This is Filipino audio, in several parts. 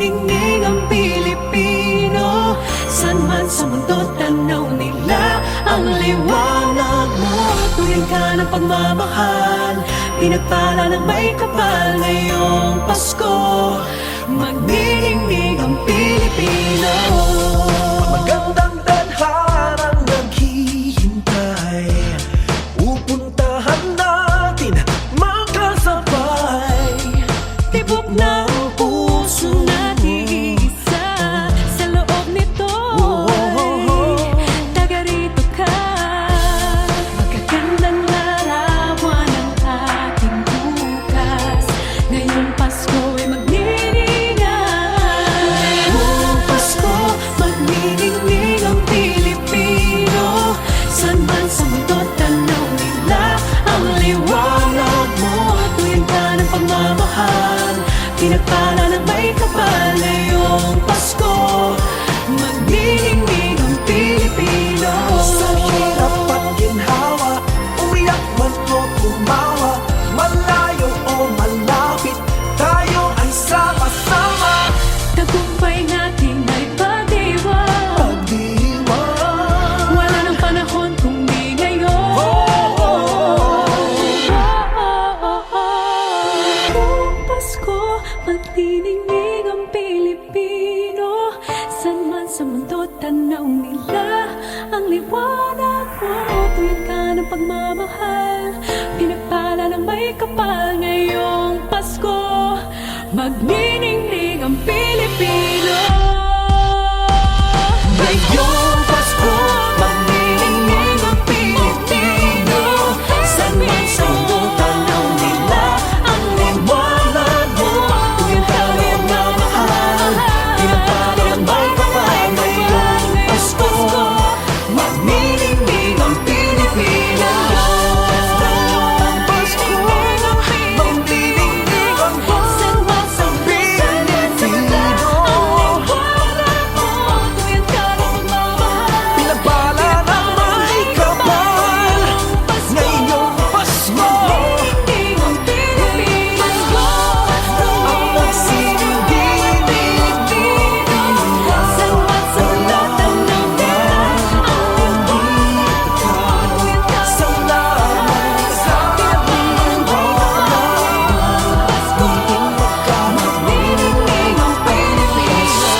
magniningning ang Pilipino. San man sa mundo tanaw nila ang liwanag mo. Tuwing ka ng pagmamahal, pinagpala ng may kapal. Ngayong Pasko, magniningning ang Pilipino. Magandang tadharang naghihintay, pupuntahan natin makasabay. Tibok ng puso natin isa sa loob nito. Taga rito ka, magagandang larawan ng ating bukas. Ngayong Pasko ay magniningay. Ngayong Pasko, magniningning ang Pilipino. San man sa mundo tanaw nila ang liwanag mo. Tuwing ka ng pagmamahal, pinagpala ng may kapal. Ngayong Pasko, magniningning ang Pilipino. Sa hirap at ginhawa, umiyak man o tumawa, malayo o malapit, tayo ay sama-sama. Tagumpay natin ay pag-iwan. Pag-iwan, Wala nang panahon kung di ngayon. Ngayong Pasko, magniningning ang Pilipino. San man sa mundo tanaw nila ang liwanag mo. Tuwing ka ng pagmamahal, pinagpala ng may kapal. Ngayong Pasko, magniningning ang Pilipino. ngayong Pasko, magniningning ang Pilipino. San man sa mundo tanaw nila ang liwanag mo. Tuwing ka ng pagmamahal, pinagpala ng may kapal. Ngayong Pasko, magniningning ang Pilipino. Pasko, magniningning ang San man sa Pilipino. tuwing ka ng pagmamahal, Pinagpala ng may kapal. Ngayong Pasko, magniningning ang Pilipino. ang magsisilbing San man sa mundo tanaw nila ang liwanag mo. Tuwing ka salamat sa magniningning ang Pilipino.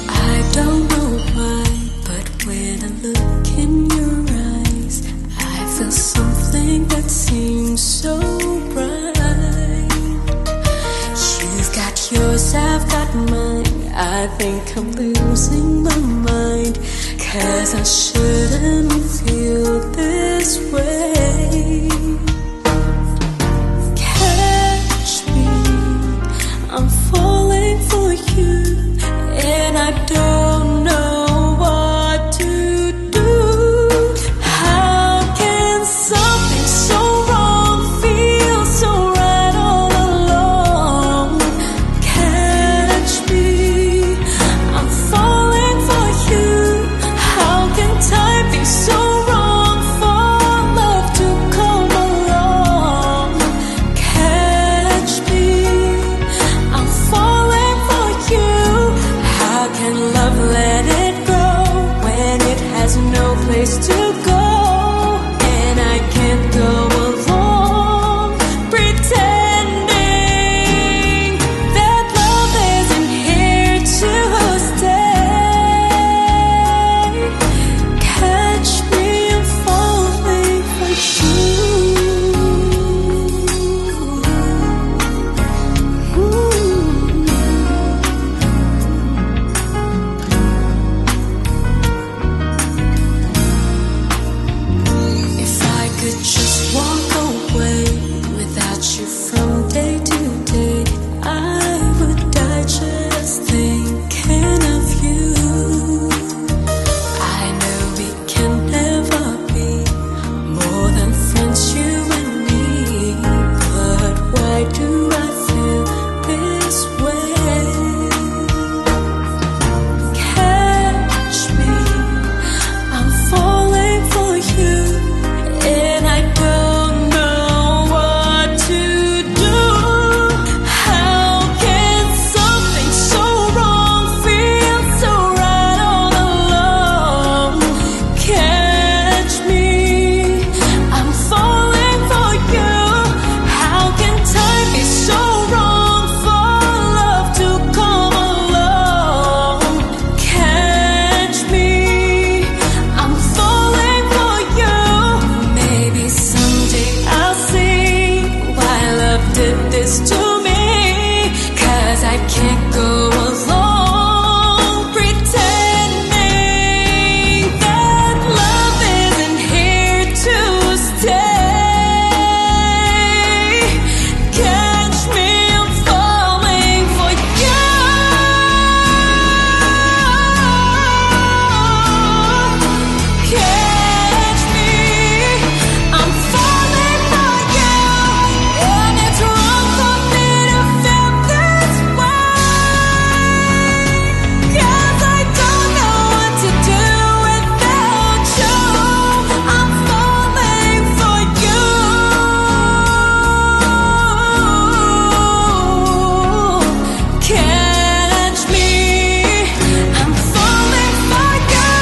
I don't know why, but when I look in your eyes, I feel something that seems so bright. You've got yours, I've got mine. I think I'm losing my mind, 'cause I shouldn't feel this way. Catch me, I'm falling for you, and I don't know what to do. How can something so wrong feel so right all along? Catch me, I'm falling for you. How can time be so wrong for love to come along? did this to me, 'cause I can't go along pretending that love isn't here to stay. Catch me, I'm falling for you. Catch me, I'm falling for you. And it's wrong for me to feel this way, 'cause I don't know what to do without you. I'm falling for you. Catch me, I'm falling for you.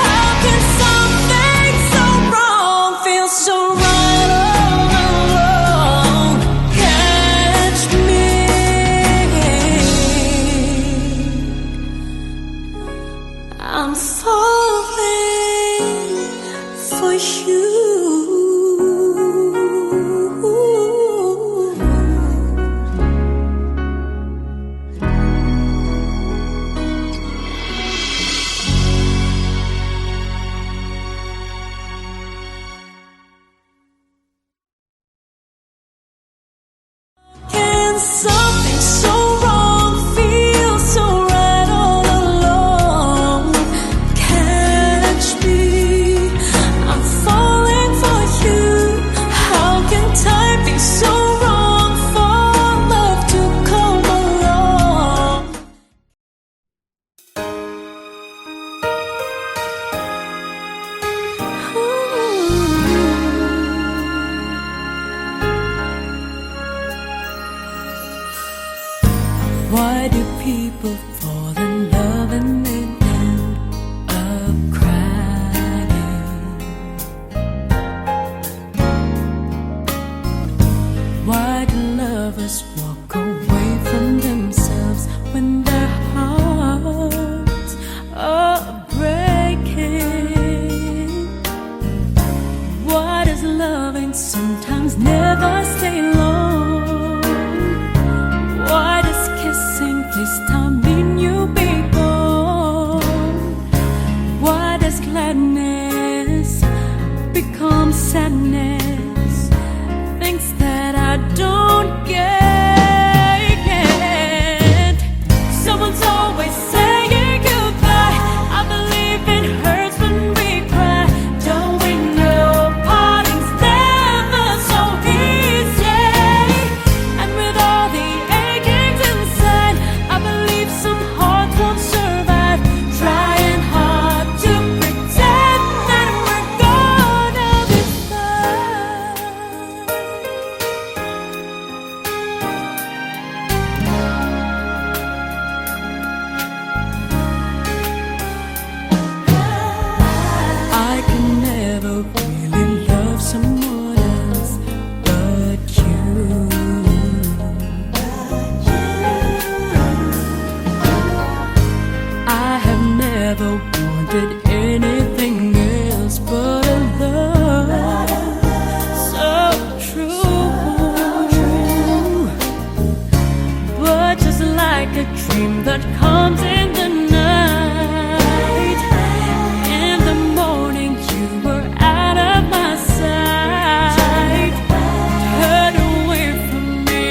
How can something so wrong feel so right all along? Catch me, I'm falling for you. Can something so wrong feel so right all along? Catch me, I'm falling for you. How can time be so wrong for love to come along? Why do people fall in love and then end up crying? Why do lovers walk away from themselves when their hearts are breaking? Why does loving sometimes never stay long? Why does kissing this time mean you'll be gone? Why does gladness become sadness? Things that I don't get. Someone's always saying goodbye. I believe it hurts when we cry. Don't we know parting's never so easy? And with all the achings inside, I believe some heart won't survive. Trying hard to pretend that we're gonna be fine. I can never really love someone else but you. I have never wanted anything else but a love so true. But just like a dream that comes in the night, in the morning you were out of my sight. Turn away from me,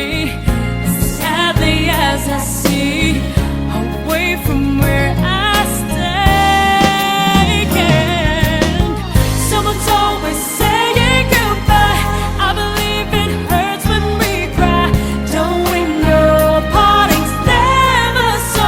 sadly as I see, away from where I stay. And someone's always saying goodbye. I believe it hurts when we cry. Don't we know parting's never so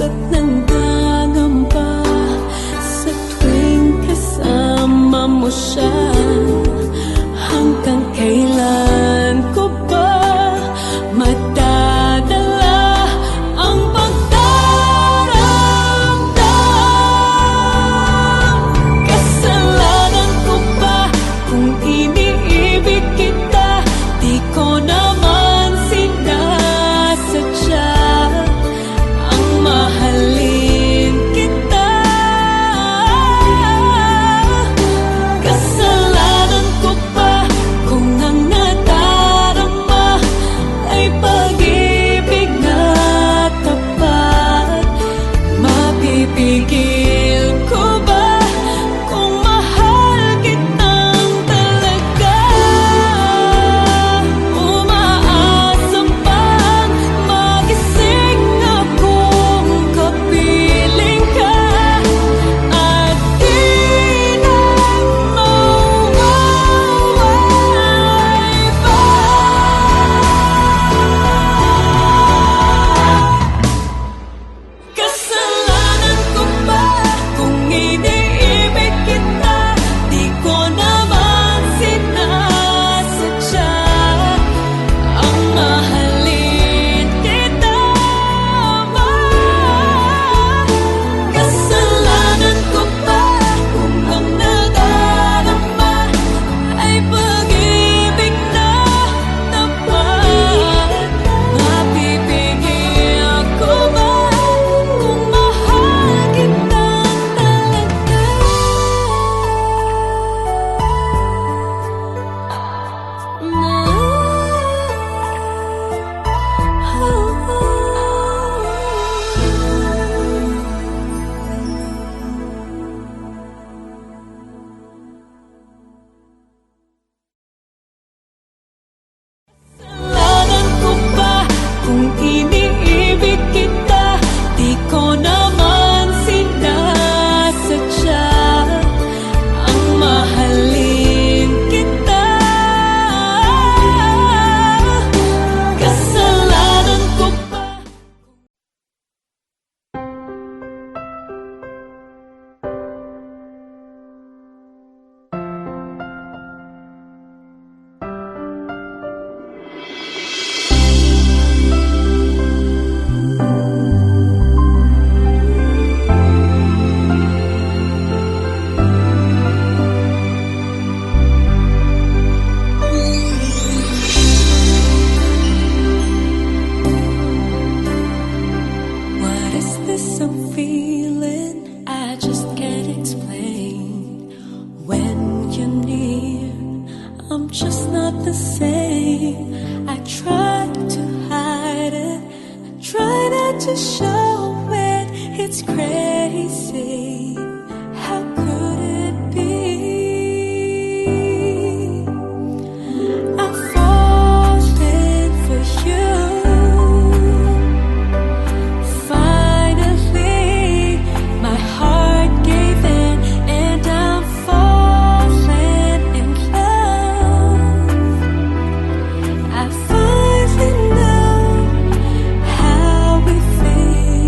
at nangangamba sa tuwing kasama mo siya. Hanggang kailan ko ba madadala ang pagdaramdam? Kasalanan ko ba kung iniibig kita? Di ko naman sinasadya ang mahalin kita. Kasalanan ko ba kung ang nadarama ay pag-ibig na tapat? Mapipigil ko ba kung mahal kitang talaga? Umaasa bang magising akong kapiling ka at di na mawawala pa? Kasalanan ko ba kung iniibig kita? Di ko naman sinasadya ang mahalin kita. Kasalanan ko ba kung ang nadarama ay pag-ibig na tapat? Mapipigil ko ba kung mahal kitang talaga? Kasalanan ko ba kung iniibig kita? Di ko naman sinasadya ang mahalin kita. Kasalanan ko ba? What is this I'm feeling? I just can't explain. When you're near, I'm just not the same. I try to hide it, I try not to show it. It's crazy. How could it be? I'm falling for you. Finally, my heart gave in, and I'm falling in love. I finally know how we feel.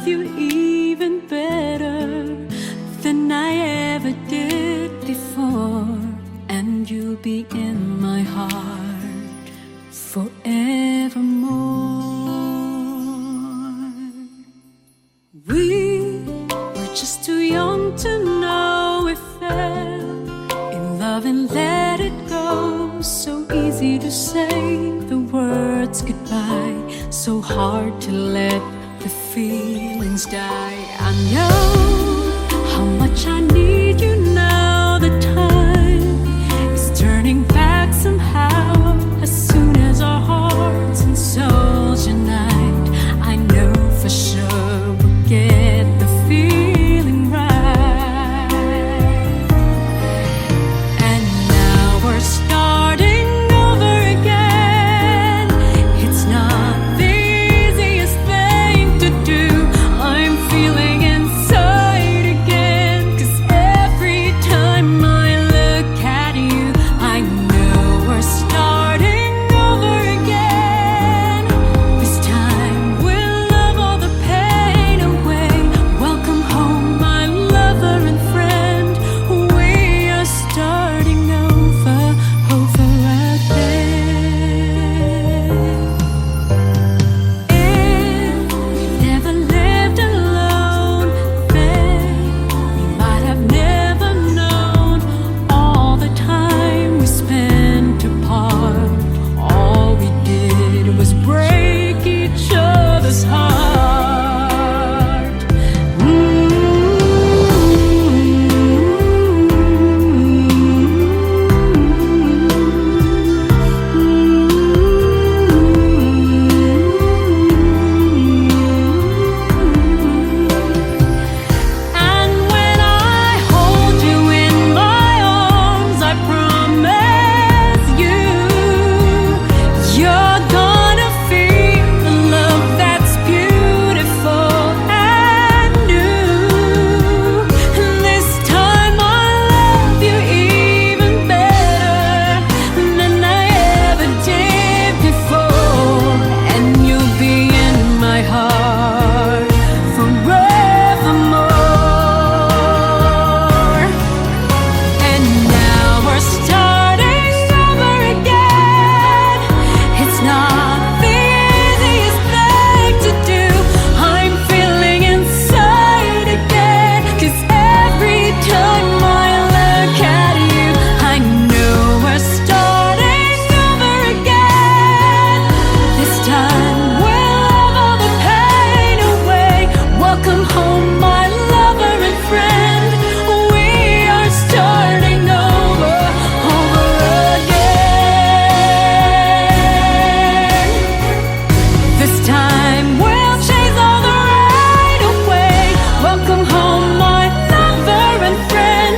love you even better than I ever did before, and you'll be in my heart forevermore. We were just too young to know we fell in love and let it go. So easy to say the words goodbye, so hard to let the feelings die. I know how much I need you now. The time is turning back somehow. As soon as our hearts and souls unite, I know for sure we'll get the feeling right. And now we're starting over again. It's not the easiest thing to do. I'm feeling inside again, 'cause every time I look at you, I know we're starting over again. This time we'll love all the pain away. Welcome home, my lover and friend. We are starting over again. If we've never lived alone, then we might have never known all the time we spent apart. All we did was break each other's heart. And when I hold you in my arms, I promise you, you're gonna feel a love that's beautiful and new. And this time I'll love you even better than I ever did before, and you'll be in my heart forevermore. And now we're starting over again. It's not the easiest thing to do. I'm feeling inside again, 'cause every time I look at you, I know we're starting over again. This time we'll love all the pain away. Welcome home, my lover and friend. We are starting over again. This time we'll chase all the right away. Welcome home, my lover and friend.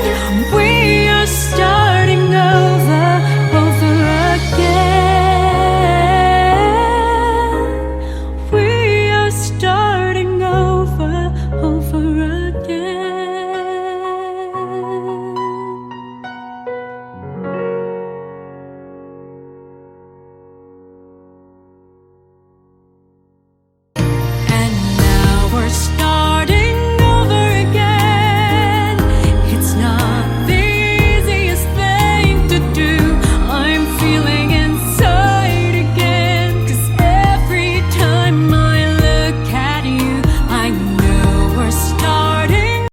We are starting over again. We are starting over again. And now we're starting over again. It's not the easiest thing to do. I'm feeling inside again, 'cause every time I look at you, I know we're starting.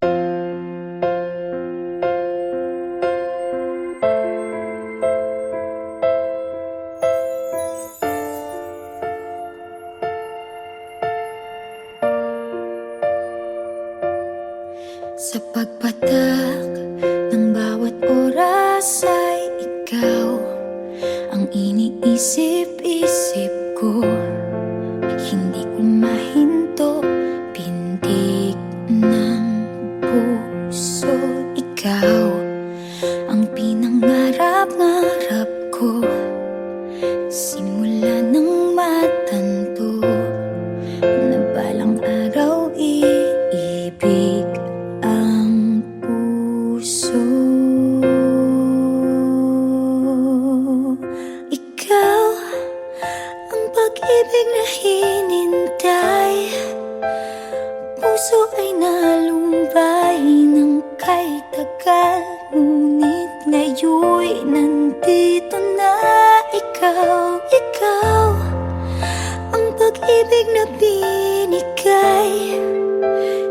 Sa pagpatak ng bawat oras ay ikaw ang iniisip-isip ko. Hindi ko mahinto, pintig ng puso. Ikaw ang pinangarap-ngarap ko. Simula nang matanto na balang araw iibig ang puso. Ikaw ang pag-ibig na hinintay, puso ay nalumbay ng kay tagal, ngunit ngayon'y nandito na ikaw. Ikaw ang pag-ibig na binigay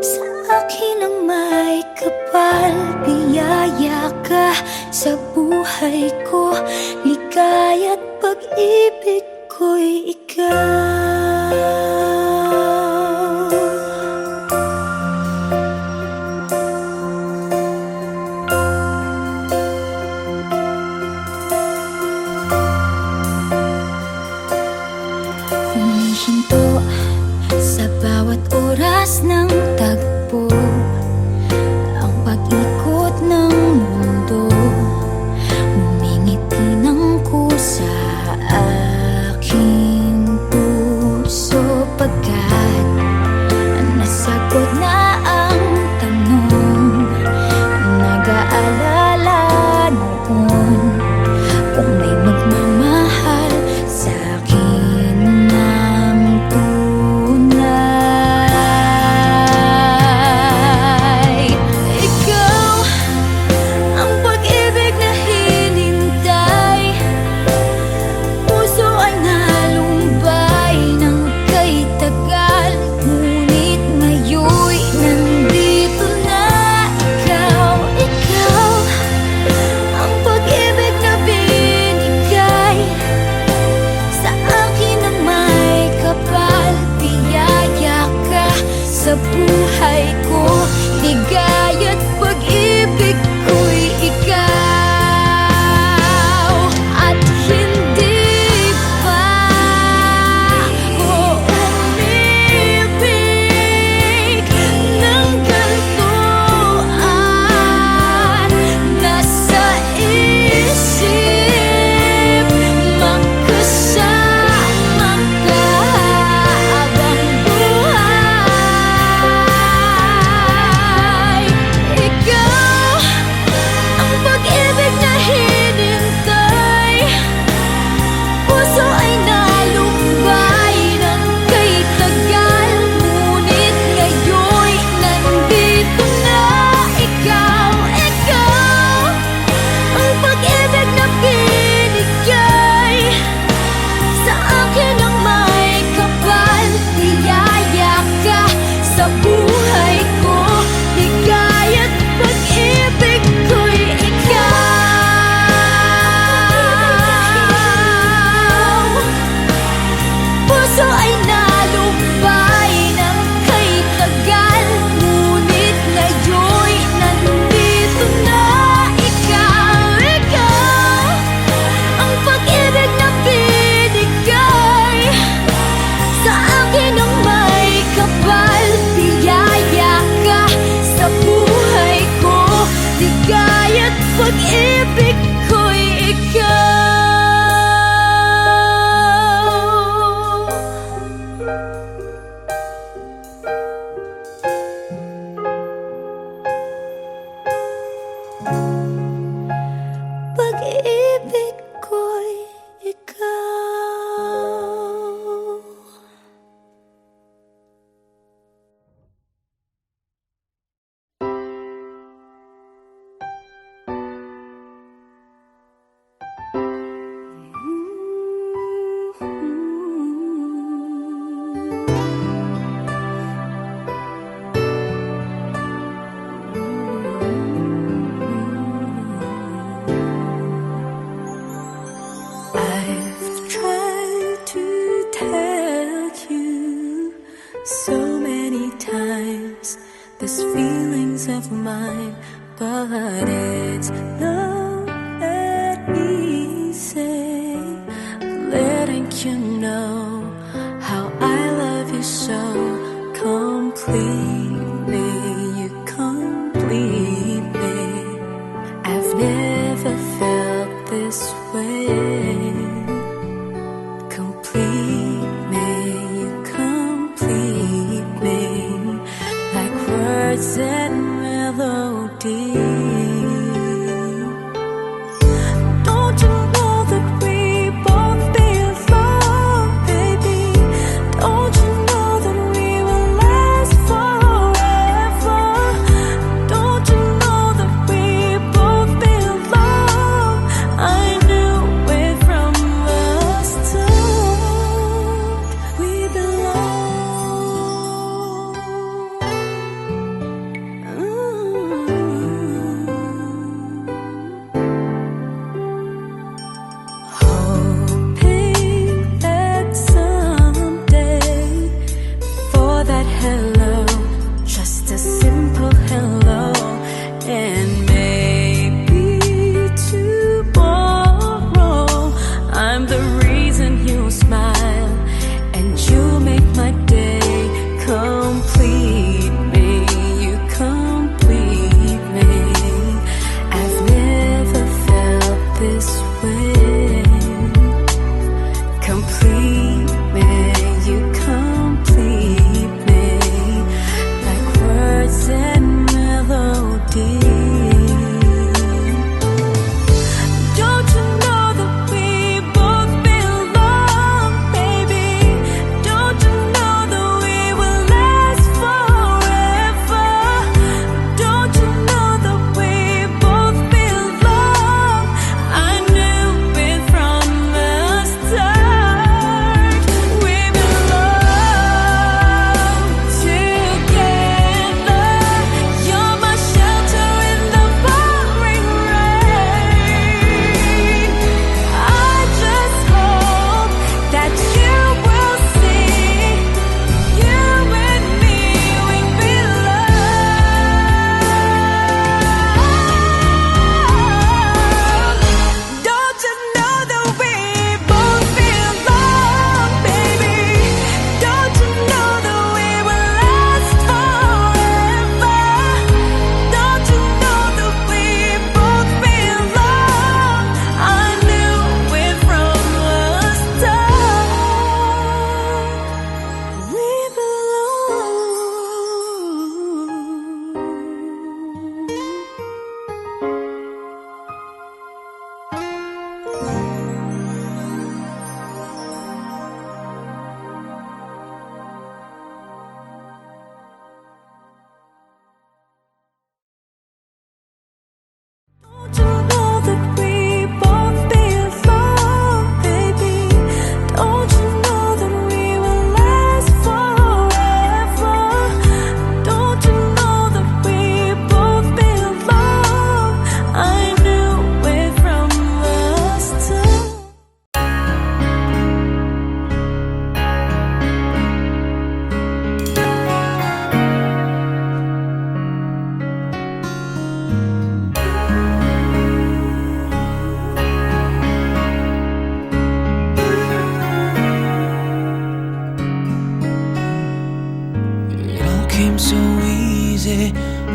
sa akin ang may kapal. Biyaya ka sa buhay ko, ligaya't pag-ibig ko'y ikaw. Humihinto sa bawat oras ng tagpo, ang pag-ikot ng mundo, ngumingiti ng kusa aking puso. Pagkat nasagot na ang tanong, nag-aalala noon kung may magmamahal sa'kin ng tunay. Ikaw ang pag-ibig na hinintay, puso ay nalumbay ng kay tagal, ngunit ngayon'y nandito na ikaw. Ikaw ang pag-ibig na binigay sa akin ang may kapal. Biyaya ka sa buhay ko, ligaya't pag-ibig ko'y ikaw. At hindi pa ako umibig ng gantuan. Nasa isip magkasama ka habang buhay. Ikaw ang pag-ibig na hinintay, puso ay nalumbay ng kay tagal, ngunit ngayon'y nandito na ikaw. Ikaw ang pag-ibig na binigay sa akin ang may kapal. Biyaya ka sa buhay ko, ligaya't pag-ibig ko'y ikaw. Puso ay nalumbay ng kay tagal, ngunit ngayon'y nandito na ikaw. Ikaw ang pag-ibig na binigay sa akin ang may kapal. Biyaya ka sa buhay ko, ligaya't pag-ibig ko'y ikaw. Pag-ibig ko'y ikaw. I've tried to tell you so many times these feelings of mine, but it's not that easy letting you know how I love you so completely. You complete me. I've never felt this way. Complete me, you complete me, like words and melody. Don't you know that we both belong, baby? Don't you know that we will last for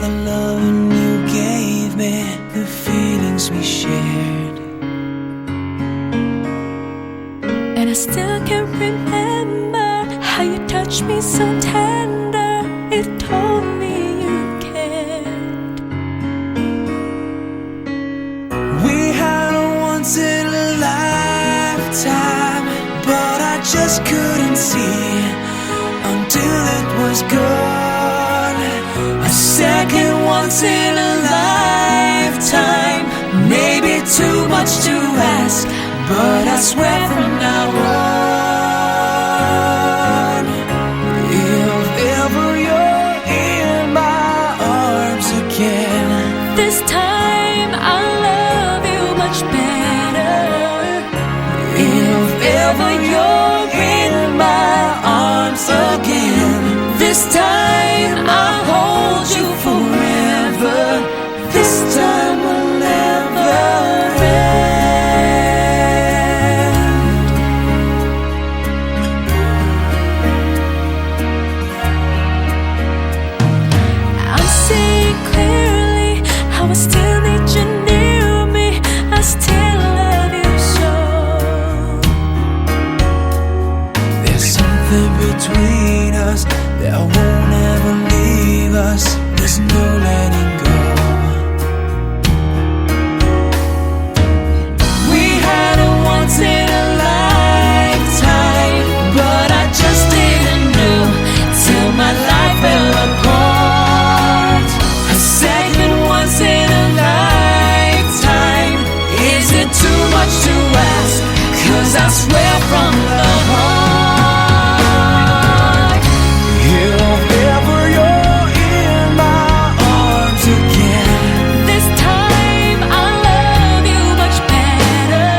the loving you gave me, the feelings we shared. And I still can remember how you touched me so tender. It told me you cared. We had a once in a lifetime, but I just couldn't see until it was gone. A second once in a lifetime, maybe too much to ask, but I swear from now on, if ever you're in my arms again, this time I'll love you much better. if ever you're in my arms again, this time I'll hold you forever. This time will never end. I'm seeing clearly how I still need you near me. I still love you so. There's something between us that won't ever leave us. There's no letting go. We had a once in a lifetime, but I just didn't know till my life fell apart. A second once in a lifetime, is it too much to ask? 'Cause I swear from the heart, if ever you're in my arms again, This time I'll love you much better.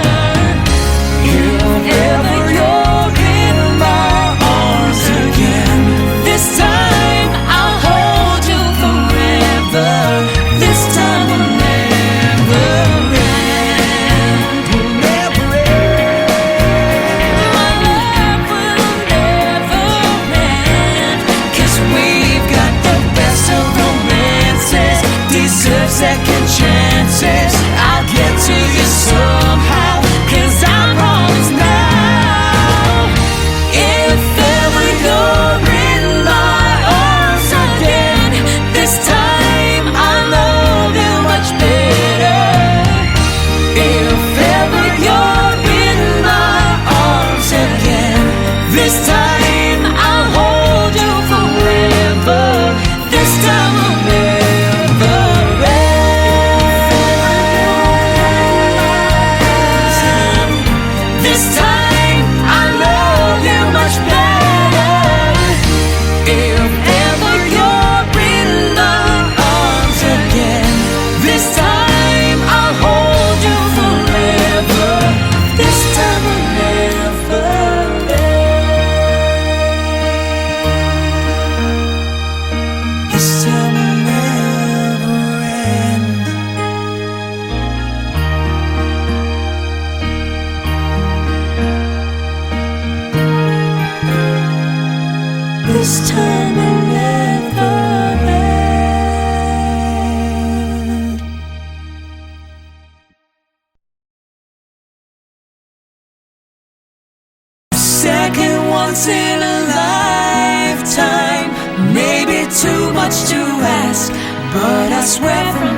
if ever you're in my arms again, This time I'll hold you forever. This time will never end. will never end. My love will never end. 'Cause we've got the best of romances, deserve second chances. I'll get to you somehow, 'cause I promise now, if ever you're in my arms again, this time I'll love you much better. If ever you're in my arms again, this time I'll hold you forever. This time will never end. This time I love you much better. If ever you're in my arms again, this time I'll hold you forever. This time will never end. This time will never end. This time will never end. Second once in a lifetime, maybe too much to ask, but I swear from